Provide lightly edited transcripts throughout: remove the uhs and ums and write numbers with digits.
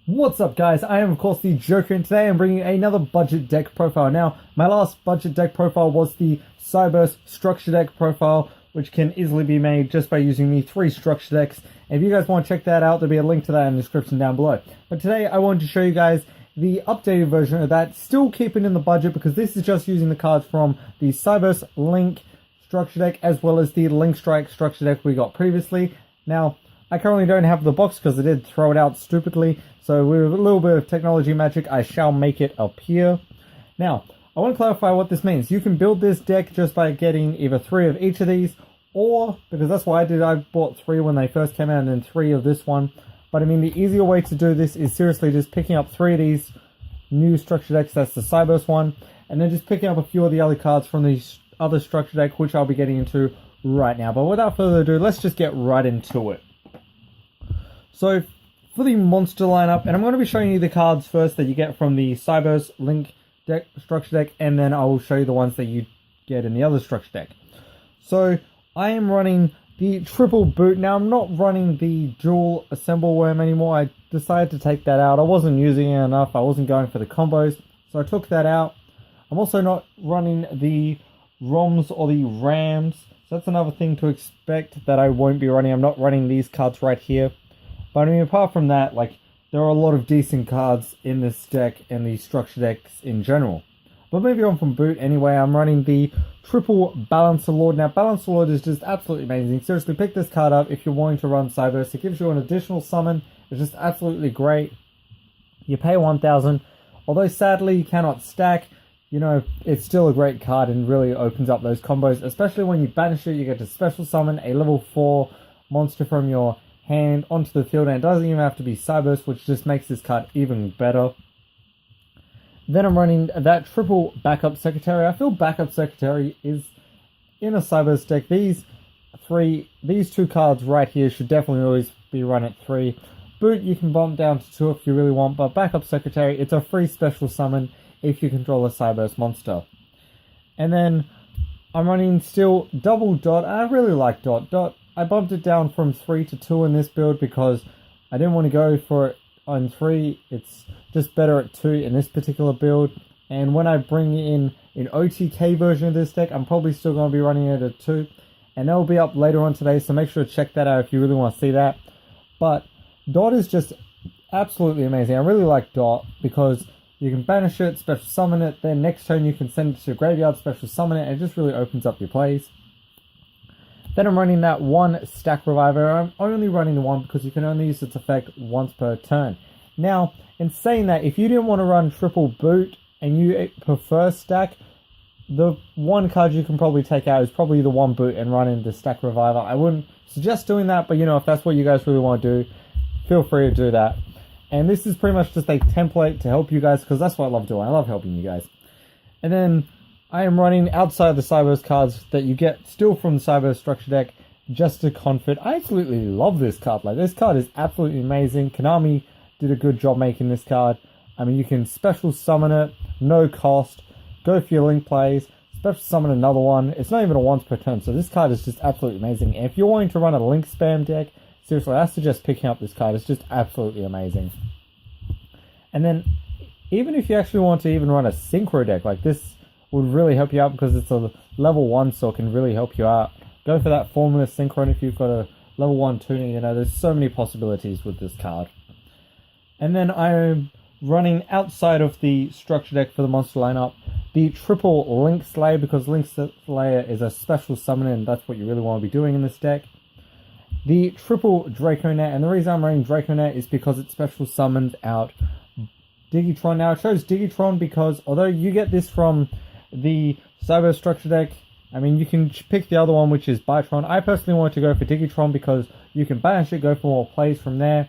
What's up, guys? I am of course the Joker, and today I'm bringing another budget deck profile. Now, my last budget deck profile was the Cyberse structure deck profile, which can easily be made just by using the 3 structure decks. And if you guys want to check that out, there'll be a link to that in the description down below. But today I wanted to show you guys the updated version of that, still keeping in the budget, because this is just using the cards from the Cyberse Link structure deck as well as the Link Strike structure deck we got previously. Now, I currently don't have the box because I did throw it out stupidly, so with a little bit of technology magic, I shall make it appear. Now, I want to clarify what this means. You can build this deck just by getting either 3 of each of these, or, because that's what I did, I bought 3 when they first came out and then 3 of this one. But I mean, the easier way to do this is seriously just picking up 3 of these new structure decks, that's the Cyberse one, and then just picking up a few of the other cards from the other structure deck, which I'll be getting into right now. But without further ado, let's just get right into it. So, for the monster lineup, and I'm going to be showing you the cards first that you get from the Cyberse Link deck, structure deck, and then I will show you the ones that you get in the other structure deck. So, I am running the triple boot. Now, I'm not running the dual assemble worm anymore. I decided to take that out. I wasn't using it enough. I wasn't going for the combos, so I took that out. I'm also not running the ROMs or the RAMs, so that's another thing to expect that I won't be running. I'm not running these cards right here. But I mean, apart from that, like, there are a lot of decent cards in this deck and the structure decks in general. But moving on from boot anyway, I'm running the triple Balancer Lord. Now, Balancer Lord is just absolutely amazing. Seriously, pick this card up if you're wanting to run Cyberse. It gives you an additional summon. It's just absolutely great. You pay 1,000. Although sadly you cannot stack, you know, it's still a great card and really opens up those combos. Especially when you banish it, you get to special summon a level 4 monster from your hand onto the field, and it doesn't even have to be Cyberse, which just makes this card even better. Then I'm running that triple Backup Secretary. I feel Backup Secretary is in a Cyberse deck. These 2 cards right here should definitely always be run at 3. Boot, you can bump down to 2 if you really want, but Backup Secretary, it's a free special summon if you control a Cyberse monster. And then I'm running still double Dot. I really like Dot. I bumped it down from 3 to 2 in this build because I didn't want to go for it on 3. It's just better at 2 in this particular build. And when I bring in an OTK version of this deck, I'm probably still going to be running it at 2. And that will be up later on today, so make sure to check that out if you really want to see that. But Dot is just absolutely amazing. I really like Dot because you can banish it, special summon it, then next turn you can send it to your graveyard, special summon it, and it just really opens up your plays. Then I'm running that 1 Stack Reviver. I'm only running the 1 because you can only use its effect once per turn. Now, in saying that, if you didn't want to run triple boot and you prefer stack, the 1 card you can probably take out is probably the 1 boot and run in the Stack Reviver. I wouldn't suggest doing that, but you know, if that's what you guys really want to do, feel free to do that. And this is pretty much just a template to help you guys, because that's what I love doing. I love helping you guys. And then I am running outside the Cyberse cards that you get still from the Cyberse structure deck, just to Confit. I absolutely love this card. Like, this card is absolutely amazing. Konami did a good job making this card. I mean, you can special summon it, no cost, go for your link plays, special summon another one. It's not even a once per turn, so this card is just absolutely amazing. And if you're wanting to run a link spam deck, seriously, I suggest picking up this card. It's just absolutely amazing. And then, even if you actually want to even run a synchro deck, like this would really help you out because it's a level 1, so it can really help you out. Go for that Formula Synchron if you've got a level 1 tuning. You know, there's so many possibilities with this card. And then I'm running outside of the structure deck for the monster lineup the triple Link Slayer, because Link Slayer is a special summon and that's what you really want to be doing in this deck. The triple Draconet, and the reason I'm running Draconet is because it special summons out Digitron. Now, it shows Digitron because although you get this from the Cyber structure deck, I mean, you can pick the other one, which is Bytron. I personally want to go for Digitron because you can banish it, go for more plays from there.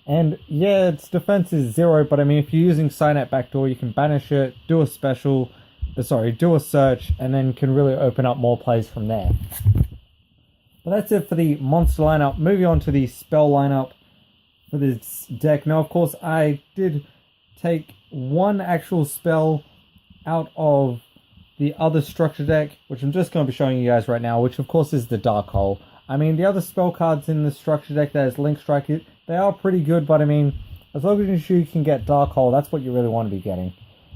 And yeah, its defense is 0, but I mean, if you're using Signet Backdoor, you can banish it, do a search, and then can really open up more plays from there. But that's it for the monster lineup. Moving on to the spell lineup for this deck. Now, of course, I did take 1 actual spell out of the other structure deck, which I'm just going to be showing you guys right now, which of course is the Dark Hole. I mean, the other spell cards in the structure deck that is Link Strike, they are pretty good, but I mean, as long as you can get Dark Hole, that's what you really want to be getting.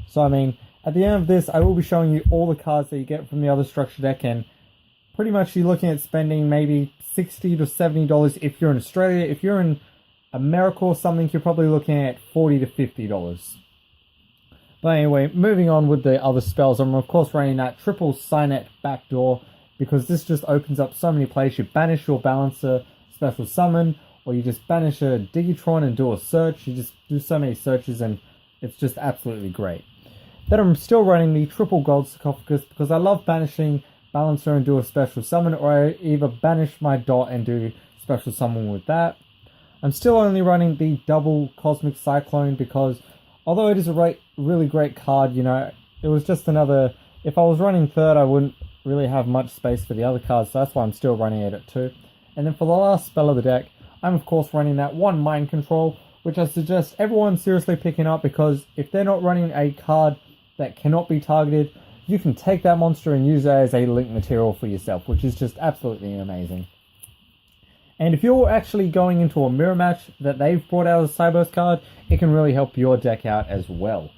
So I mean, at the end of this, I will be showing you all the cards that you get from the other structure deck, and pretty much you're looking at spending maybe $60 to $70 if you're in Australia. If you're in America or something, you're probably looking at $40 to $50. But anyway, moving on with the other spells, I'm of course running that triple Signet backdoor, because this just opens up so many plays. You banish your Balancer special summon, or you just banish a Digitron and do a search. You just do so many searches, and it's just absolutely great. Then I'm still running the triple Gold Sarcophagus, because I love banishing Balancer and do a special summon, or I either banish my Dot and do special summon with that. I'm still only running the double Cosmic Cyclone, because although it is a really great card, you know, it was just another... If I was running third, I wouldn't really have much space for the other cards, so that's why I'm still running it at 2. And then for the last spell of the deck, I'm of course running that one Mind Control, which I suggest everyone seriously picking up, because if they're not running a card that cannot be targeted, you can take that monster and use it as a link material for yourself, which is just absolutely amazing. And if you're actually going into a mirror match that they've brought out as a Cyberse card, it can really help your deck out as well.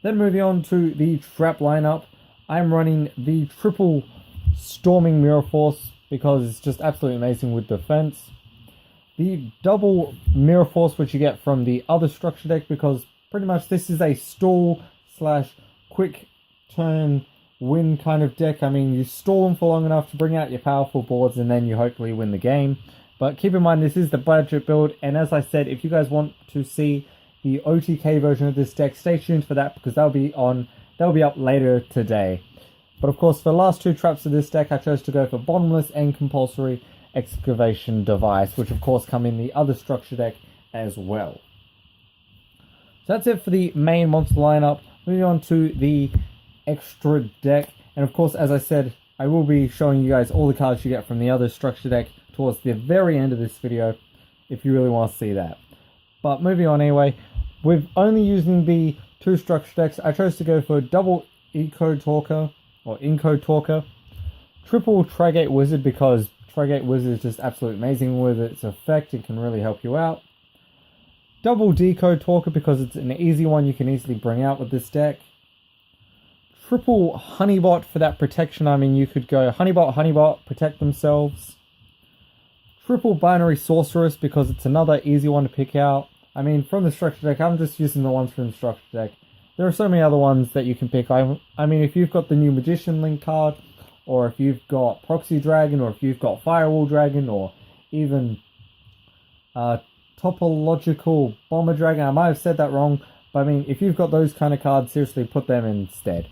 Then moving on to the trap lineup, I'm running the triple Storming Mirror Force, because it's just absolutely amazing with defense. The double Mirror Force, which you get from the other structure deck, because pretty much this is a stall / quick turn win kind of deck. I mean, you stall them for long enough to bring out your powerful boards, and then you hopefully win the game. But keep in mind, this is the budget build, and as I said, if you guys want to see the OTK version of this deck, stay tuned for that, because that'll be up later today. But of course, for the last two traps of this deck, I chose to go for Bottomless and Compulsory Excavation Device, which of course come in the other structure deck as well. So that's it for the main monster lineup. Moving on to the extra deck, and of course, as I said, I will be showing you guys all the cards you get from the other structure deck towards the very end of this video, if you really want to see that. But moving on anyway, with only using the two structure decks, I chose to go for double Eco Talker, or Inco Talker, triple Trigate Wizard, because Trigate Wizard is just absolutely amazing with its effect. It can really help you out. Double Decode Talker, because it's an easy one you can easily bring out with this deck. Triple Honeybot for that protection. I mean, you could go Honeybot, protect themselves. Triple Binary Sorceress, because it's another easy one to pick out. I mean, from the structure deck, I'm just using the ones from the structure deck. There are so many other ones that you can pick. I mean, if you've got the new Magician Link card, or if you've got Proxy Dragon, or if you've got Firewall Dragon, or even Topological Bomber Dragon. I might have said that wrong, but I mean, if you've got those kind of cards, seriously put them instead.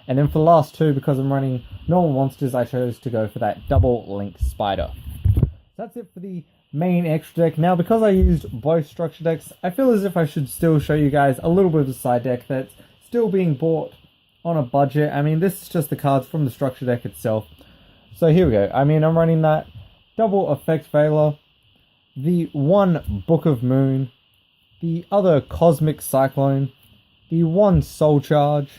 And then for the last two, because I'm running normal monsters, I chose to go for that double Link Spider. So that's it for the main extra deck. Now, because I used both structure decks, I feel as if I should still show you guys a little bit of the side deck that's still being bought on a budget. I mean, this is just the cards from the structure deck itself. So here we go. I mean, I'm running that double Effect Veiler, the one Book of Moon, the other Cosmic Cyclone, the one Soul Charge,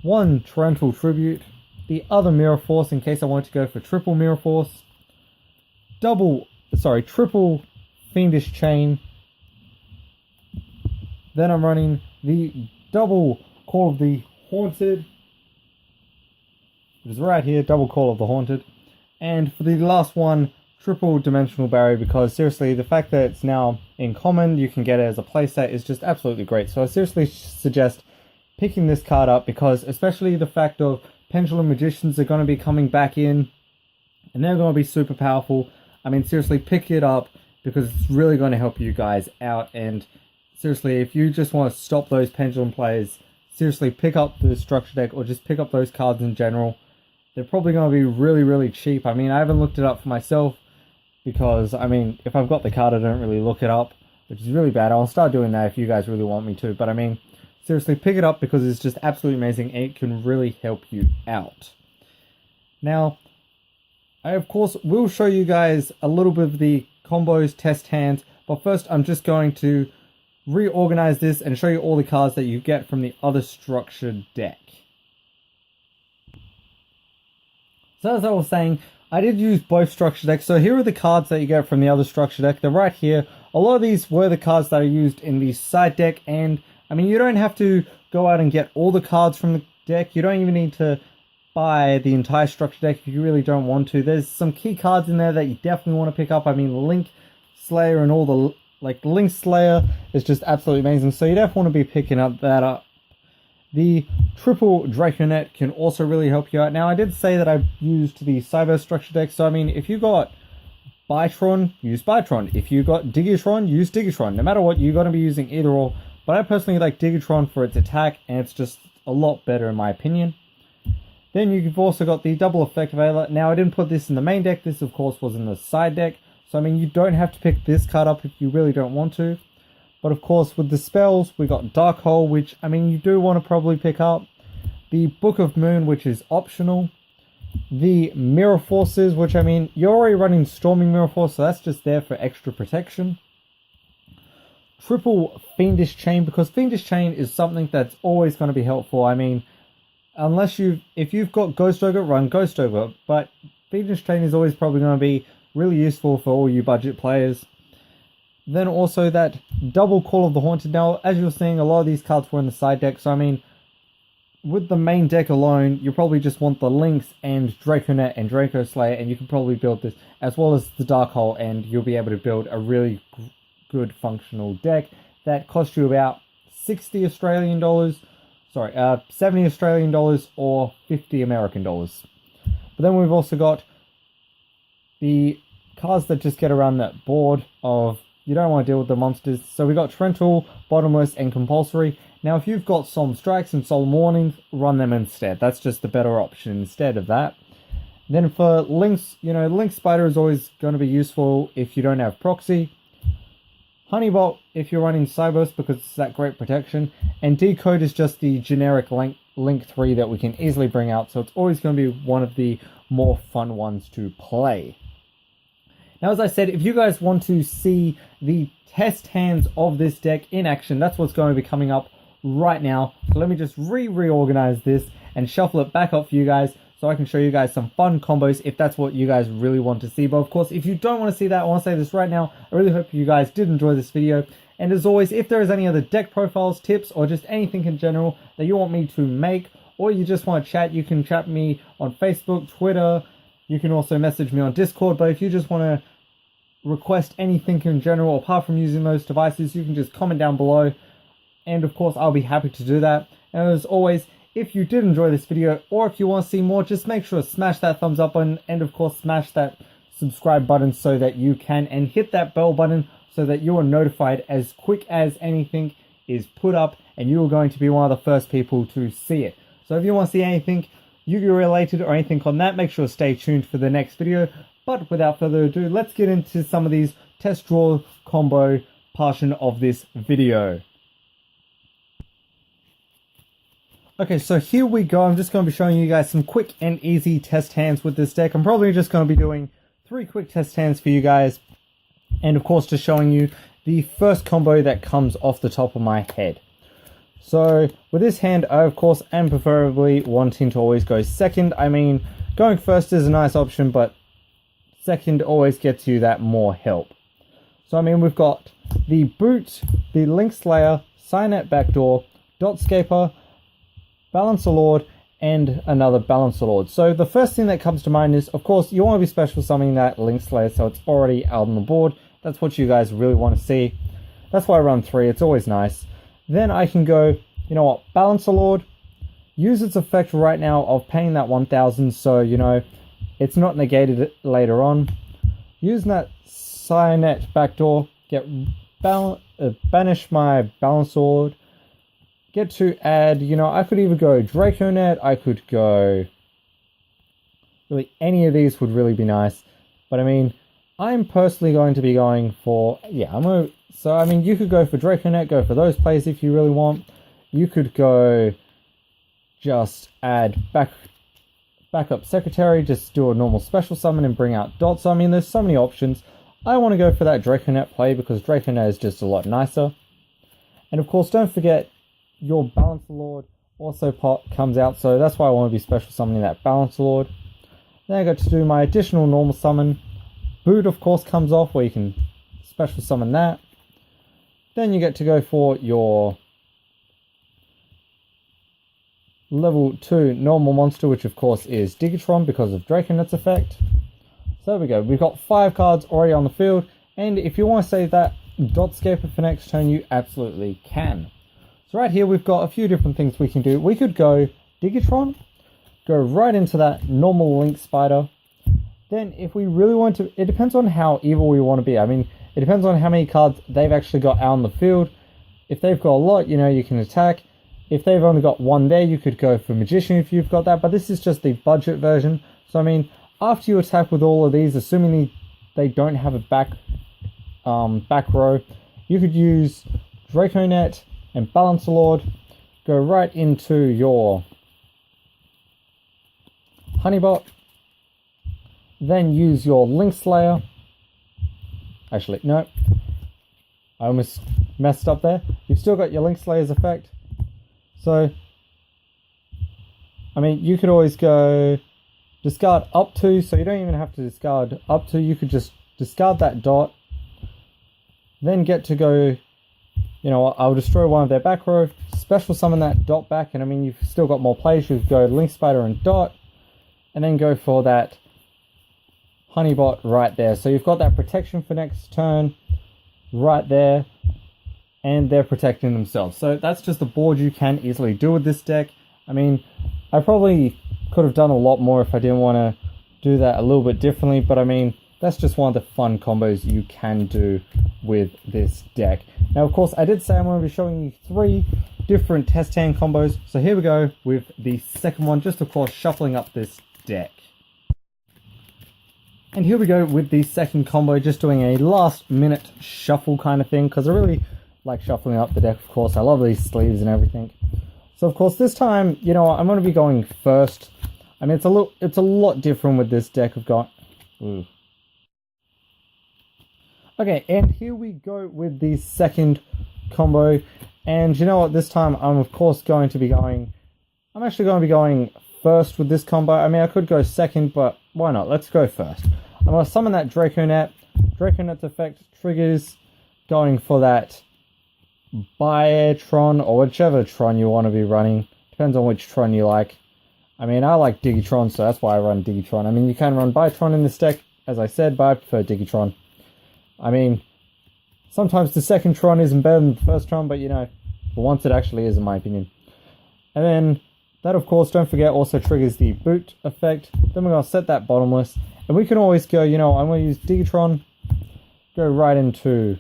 one Torrential Tribute, the other Mirror Force in case I want to go for triple Mirror Force, triple Fiendish Chain. Then I'm running the double Call of the Haunted. It is right here, double Call of the Haunted. And for the last one, triple Dimensional Barrier, because seriously, the fact that it's now in common, you can get it as a playset, is just absolutely great. So I seriously suggest picking this card up, because especially the fact of Pendulum Magicians are going to be coming back in, and they're going to be super powerful. I mean, seriously, pick it up, because it's really going to help you guys out. And seriously, if you just want to stop those Pendulum plays, seriously, pick up the structure deck, or just pick up those cards in general. They're probably going to be really, really cheap. I mean, I haven't looked it up for myself, because, I mean, if I've got the card, I don't really look it up, which is really bad. I'll start doing that if you guys really want me to. But, I mean, seriously, pick it up, because it's just absolutely amazing, and it can really help you out. Now, I, of course, will show you guys a little bit of the combos, test hands, but first I'm just going to reorganize this and show you all the cards that you get from the other structured deck. So as I was saying, I did use both structure decks. So here are the cards that you get from the other structure deck. They're right here a lot of these were the cards that I used in the side deck, and I mean, you don't have to go out and get all the cards from the deck. You don't even need to buy the entire structure deck if you really don't want to. There's some key cards in there that you definitely want to pick up. I mean, Link Slayer and all the, like, Link Slayer is just absolutely amazing, so you definitely want to be picking up that up. The triple Draconet can also really help you out. Now, I did say that I used the Cyberse structure deck, so I mean, if you got Bytron, use Bytron. If you got Digitron, use Digitron. No matter what, you're going to be using either or. But I personally like Digitron for its attack, and it's just a lot better in my opinion. Then you've also got the double effect Veiler. Now, I didn't put this in the main deck. This, of course, was in the side deck. So, I mean, you don't have to pick this card up if you really don't want to. But, of course, with the spells, we got Dark Hole, which, I mean, you do want to probably pick up. The Book of Moon, which is optional. The Mirror Forces, which, I mean, you're already running Storming Mirror Force, so that's just there for extra protection. Triple Fiendish Chain, because Fiendish Chain is something that's always going to be helpful. I mean, if you've got Ghost Ogre, run Ghost Ogre, but Fiendish Chain is always probably going to be really useful for all you budget players. Then also that double Call of the Haunted. Now, as you're seeing, a lot of these cards were in the side deck, so I mean, with the main deck alone, you probably just want the Lynx and Draconet and Draco Slayer, and you can probably build this, as well as the Dark Hole, and you'll be able to build a really good functional deck that costs you about 60 Australian dollars, 70 Australian dollars or 50 American dollars. But then we've also got the cards that just get around that board of you don't want to deal with the monsters. So we got Torrential, Bottomless, and Compulsory. Now, if you've got Solemn Strikes and Solemn Warnings, run them instead. That's just the better option instead of that. Then for Lynx, Lynx Spider is always going to be useful if you don't have Proxy. Honeybolt if you're running Cyberse because it's that great protection. And Decode is just the generic Link 3 that we can easily bring out. So it's always going to be one of the more fun ones to play. Now, as I said, if you guys want to see the test hands of this deck in action, that's what's going to be coming up right now. So let me just reorganize this and shuffle it back up for you guys so I can show you guys some fun combos if that's what you guys really want to see. But of course, if you don't want to see that, I want to say this right now. I really hope you guys did enjoy this video. And as always, if there is any other deck profiles, tips, or just anything in general that you want me to make, or you just want to chat, you can chat me on Facebook, Twitter. You can also message me on Discord. But if you just want to request anything in general, apart from using those devices, you can just comment down below. And of course, I'll be happy to do that. And as always, if you did enjoy this video, or if you want to see more, just make sure to smash that thumbs up button, and of course smash that subscribe button so that you can, and hit that bell button so that you are notified as quick as anything is put up, and you are going to be one of the first people to see it. So if you want to see anything Yu-Gi-Oh related or anything on that, make sure to stay tuned for the next video. But without further ado, let's get into some of these test draw combo portion of this video. Okay, so here we go. I'm just going to be showing you guys some quick and easy test hands with this deck. I'm probably just going to be doing 3 quick test hands for you guys. And of course, just showing you the first combo that comes off the top of my head. So with this hand, I of course am preferably wanting to always go second. I mean, going first is a nice option, but second always gets you that more help. So I mean, we've got the Boot, the Link Slayer, Cynet Backdoor, Dotscaper, Balancer Lord, and another Balancer Lord. So the first thing that comes to mind is, of course, you want to be special summoning that Link Slayer, so it's already out on the board. That's what you guys really want to see. That's why I run 3, it's always nice. Then I can go, you know what, Balancer Lord, use its effect right now of paying that 1,000, so, it's not negated later on. Using that Cynet Backdoor, banish my Balancer Lord. Get to add, I could either go Draconet, I could go, really any of these would really be nice. But I mean, I'm personally going to be going for, so I mean, you could go for Draconet, go for those plays if you really want. You could go just add backup Secretary, just do a normal special summon and bring out Dots. So I mean, there's so many options. I want to go for that Draconet play because Draconet is just a lot nicer. And of course, don't forget, your Balancer Lord also comes out, so that's why I want to be special summoning that Balancer Lord. Then I got to do my additional normal summon. Boot, of course, comes off where you can special summon that. Then you get to go for your level 2 normal monster, which of course is Digitron because of Draconet's effect. So there we go. We've got 5 cards already on the field, and if you want to save that Dotscaper for next turn, you absolutely can. So right here we've got a few different things we can do. We could go Digitron, go right into that normal Link Spider. Then if we really want to, it depends on how evil we want to be. I mean, it depends on how many cards they've actually got out on the field. If they've got a lot, you know, you can attack. If they've only got 1 there, you could go for Magician if you've got that. But this is just the budget version. So I mean, after you attack with all of these, assuming they don't have a back row, you could use Draconet and Balancer Lord, go right into your Honeybot, then use your Link Slayer. Actually, no, I almost messed up there. You've still got your Link Slayer's effect. So, I mean, you could always go discard up to, so you don't even have to discard up to, you could just discard that dot, then get to go, you know, I'll destroy one of their back row, special summon that dot back, and I mean, you've still got more plays. You could go Link Spider and dot, and then go for that Honeybot right there. So you've got that protection for next turn right there, and they're protecting themselves. So that's just the board you can easily do with this deck. I mean, I probably could have done a lot more if I didn't want to do that a little bit differently, but I mean, that's just one of the fun combos you can do with this deck. Now, of course, I did say I'm going to be showing you 3 different test hand combos. So here we go with the second one, just of course shuffling up this deck. And here we go with the second combo, just doing a last minute shuffle kind of thing, because I really like shuffling up the deck, of course. I love these sleeves and everything. So of course this time, you know, I'm going to be going first. I mean, it's a lot different with this deck. I've got... Ooh. Okay, and here we go with the second combo. And you know what, this time I'm of course going to be going... I'm actually going to be going first with this combo. I mean, I could go second, but why not? Let's go first. I'm going to summon that Draconet. Draconet's effect triggers, going for that Biotron, or whichever Tron you want to be running. Depends on which Tron you like. I mean, I like Digitron, so that's why I run Digitron. I mean, you can run Biotron in this deck, as I said, but I prefer Digitron. I mean, sometimes the second Tron isn't better than the first Tron, but you know, for once it actually is, in my opinion. And then, that of course, don't forget, also triggers the boot effect. Then we're going to set that bottomless. And we can always go, you know, I'm going to use Digitron, go right into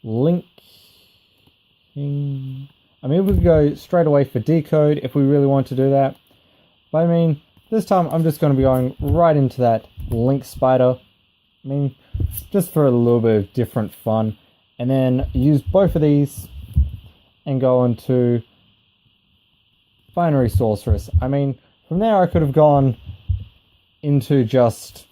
Link. I mean, we could go straight away for Decode if we really want to do that. But I mean, this time I'm just going to be going right into that Link Spider. I mean, just for a little bit of different fun. And then use both of these and go into Binary Sorceress. I mean, from there I could have gone into just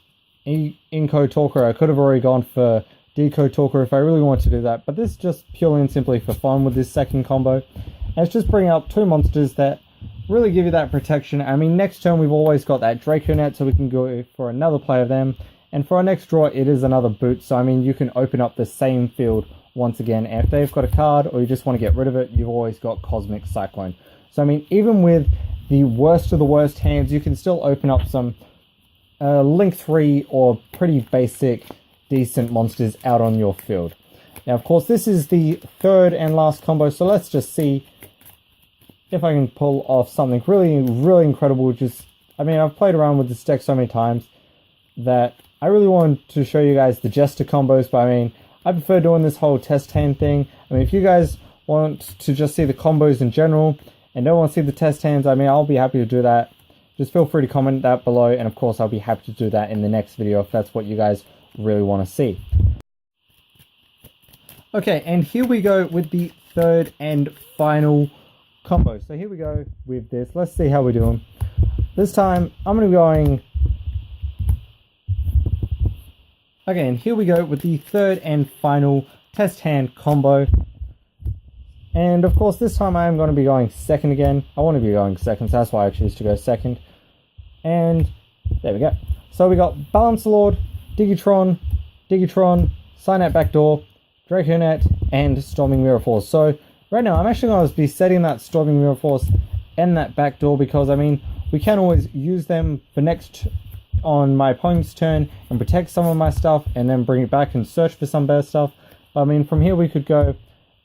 Encode Talker. I could have already gone for Decode Talker if I really wanted to do that. But this is just purely and simply for fun with this second combo. And it's just bringing up 2 monsters that really give you that protection. I mean, next turn we've always got that Draconet, so we can go for another play of them. And for our next draw, it is another boot. So, I mean, you can open up the same field once again. And if they've got a card or you just want to get rid of it, you've always got Cosmic Cyclone. So, I mean, even with the worst of the worst hands, you can still open up some Link 3 or pretty basic, decent monsters out on your field. Now, of course, this is the third and last combo. So, let's just see if I can pull off something really, really incredible. Just, I mean, I've played around with this deck so many times that I really wanted to show you guys the Jester combos, but I mean, I prefer doing this whole test hand thing. I mean, if you guys want to just see the combos in general and don't want to see the test hands, I mean, I'll be happy to do that. Just feel free to comment that below, and of course, I'll be happy to do that in the next video if that's what you guys really want to see. Okay, and here we go with the third and final combo. So here we go with this. Let's see how we're doing. This time, I'm going to be going... Okay, and here we go with the third and final test hand combo. And of course, this time I am going to be going second again. I want to be going second, so that's why I choose to go second. And there we go. So we got Balancer Lord, Digitron, Digitron, Signet Backdoor, Draconet, and Storming Mirror Force. So right now I'm actually going to be setting that Storming Mirror Force and that Backdoor because, I mean, we can always use them for next on my opponent's turn and protect some of my stuff and then bring it back and search for some better stuff. I mean, from here we could go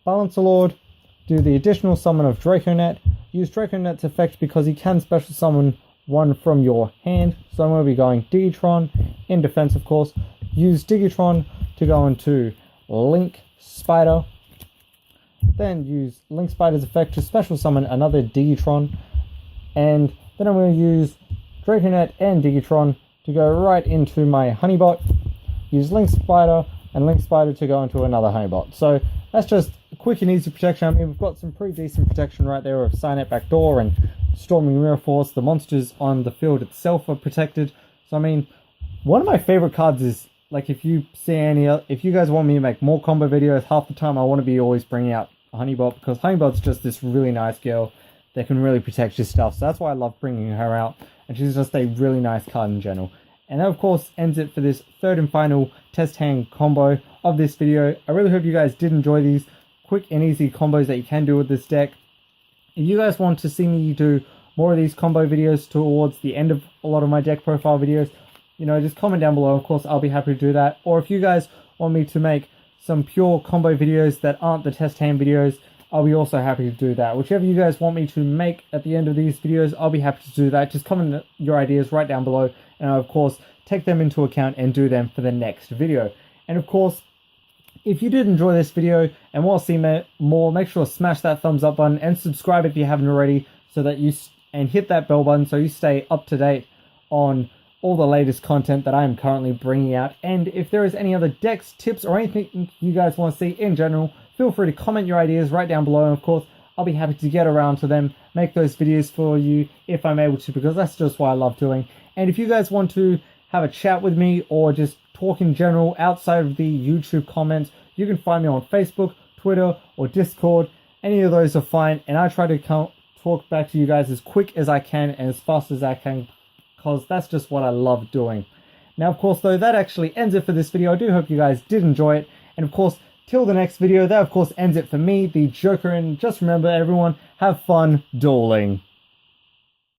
Balancer Lord, do the additional summon of Draconet, use Draconet's effect because he can special summon one from your hand. So I'm going to be going Digitron in defense, of course. Use Digitron to go into Link Spider. Then use Link Spider's effect to special summon another Digitron. And then I'm going to use Draconet and Digitron to go right into my Honeybot. Use Link Spider and Link Spider to go into another Honeybot. So that's just quick and easy protection. I mean, we've got some pretty decent protection right there with Signet Backdoor and Storming Mirror Force. The monsters on the field itself are protected. So I mean, one of my favorite cards is, like, if you guys want me to make more combo videos, half the time I want to be always bringing out Honeybot, because Honeybot's just this really nice girl that can really protect your stuff. So that's why I love bringing her out, and she's just a really nice card in general. And that, of course, ends it for this third and final test hand combo of this video. I really hope you guys did enjoy these quick and easy combos that you can do with this deck. If you guys want to see me do more of these combo videos towards the end of a lot of my deck profile videos, you know, just comment down below. Of course, I'll be happy to do that. Or if you guys want me to make some pure combo videos that aren't the test hand videos, I'll be also happy to do that. Whichever you guys want me to make at the end of these videos, I'll be happy to do that. Just comment your ideas right down below, and I'll, of course, take them into account and do them for the next video. And of course, if you did enjoy this video and want to see more, make sure to smash that thumbs up button and subscribe if you haven't already, so that and hit that bell button so you stay up to date on all the latest content that I am currently bringing out. And if there is any other decks, tips, or anything you guys want to see in general, feel free to comment your ideas right down below, and of course, I'll be happy to get around to them, make those videos for you if I'm able to, because that's just what I love doing. And if you guys want to have a chat with me or just talk in general outside of the YouTube comments, you can find me on Facebook, Twitter, or Discord. Any of those are fine, and I try to talk back to you guys as quick as I can and as fast as I can, because that's just what I love doing. Now, of course, though, that actually ends it for this video. I do hope you guys did enjoy it, and of course, till the next video, that of course ends it for me, the Joker, and just remember, everyone, have fun dueling.